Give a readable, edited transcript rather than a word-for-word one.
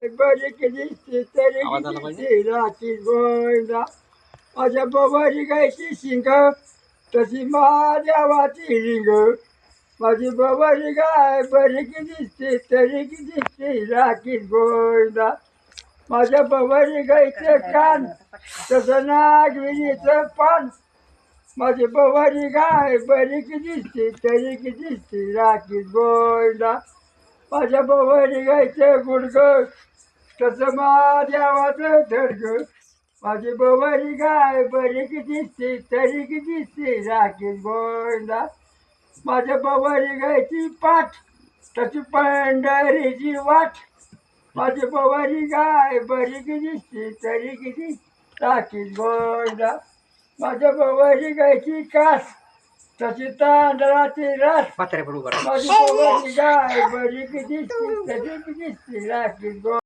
बरी दिसते तरी आवाज आला पाहिजे. दिसते राखी गोविंदा. माझ्या बाबाची गायची शिंग तशी महादेवाची रिंग. माझी बाबाची गाय बरी दिसते तरी दिसते राखी गोविंदा. माझ्या बाबाची गायचं कान तसं नागविणीचं पान. माझी बाबाची गाय बरी दिसते तरी दिसते राखी गोविंदा. माझ्या बाबाची गायचं गुडगं तसं महादेवाचं धडगं. माझी बाबाची गाय बरी दिसते तरी दिसते राखी गोविंदा. माझ्या बाबाची गायची पाठ तशी पंढरीची वाट. माझी बाबाची गाय बरी दिसते तरी किती राखी गोविंदा. माझ्या बाबाची गायची कास तशी तांदळाची रास. म्हातारे पण उभा राहा. माझी बाबाची गाय बरी दिसते तरी दिसते राखी गोविंदा.